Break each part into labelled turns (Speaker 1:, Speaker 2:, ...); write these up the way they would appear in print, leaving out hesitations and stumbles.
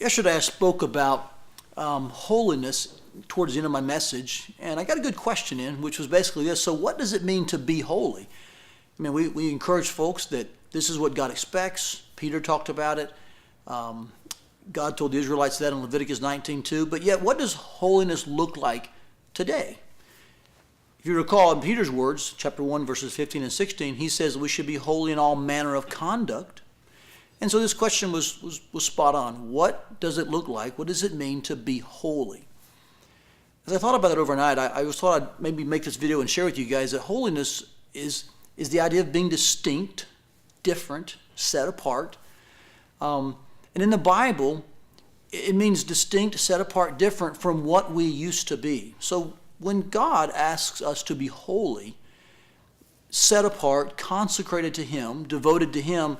Speaker 1: Yesterday I spoke about holiness towards the end of my message, and I got a good question in, which was basically this. So what does it mean to be holy? I mean, we encourage folks that this is what God expects. Peter talked about it. God told the Israelites that in Leviticus 19:2. But yet, what does holiness look like today? If you recall in Peter's words, chapter 1, verses 15 and 16, he says we should be holy in all manner of conduct. And so this question was spot on. What does it look like? What does it mean to be holy? As I thought about it overnight, I just thought I'd maybe make this video and share with you guys that holiness is the idea of being distinct, different, set apart. And in the Bible, it means distinct, set apart, different from what we used to be. So when God asks us to be holy, set apart, consecrated to Him, devoted to Him,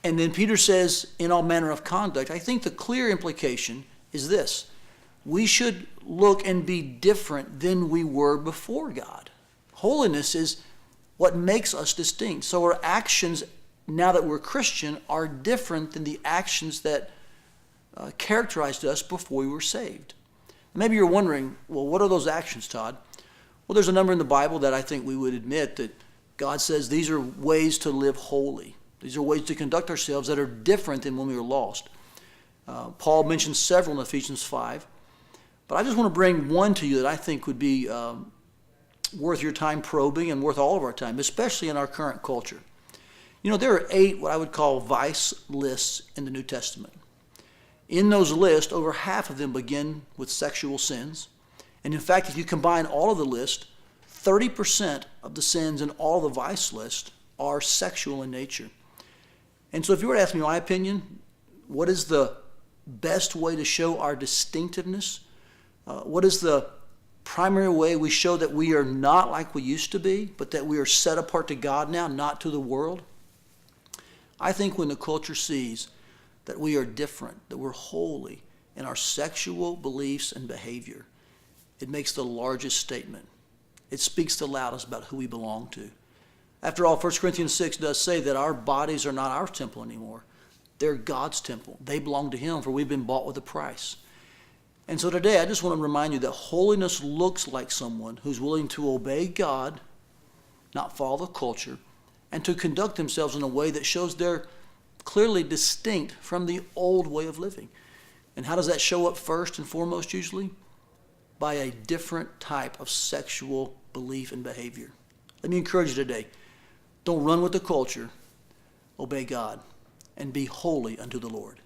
Speaker 1: and then Peter says, in all manner of conduct, I think the clear implication is this. We should look and be different than we were before God. Holiness is what makes us distinct. So our actions, now that we're Christian, are different than the actions that characterized us before we were saved. Maybe you're wondering, well, what are those actions, Todd? Well, there's a number in the Bible that I think we would admit that God says these are ways to live holy. These are ways to conduct ourselves that are different than when we were lost. Paul mentions several in Ephesians 5. But I just want to bring one to you that I think would be worth your time probing and worth all of our time, especially in our current culture. You know, there are 8 what I would call vice lists in the New Testament. In those lists, over half of them begin with sexual sins. And in fact, if you combine all of the list, 30% of the sins in all the vice list are sexual in nature. And so if you were to ask me my opinion, what is the best way to show our distinctiveness? What is the primary way we show that we are not like we used to be, but that we are set apart to God now, not to the world? I think when the culture sees that we are different, that we're holy in our sexual beliefs and behavior, it makes the largest statement. It speaks the loudest about who we belong to. After all, 1 Corinthians 6 does say that our bodies are not our temple anymore. They're God's temple. They belong to Him, for we've been bought with a price. And so today, I just want to remind you that holiness looks like someone who's willing to obey God, not follow the culture, and to conduct themselves in a way that shows they're clearly distinct from the old way of living. And how does that show up first and foremost usually? By a different type of sexual belief and behavior. Let me encourage you today. Don't run with the culture. Obey God and be holy unto the Lord.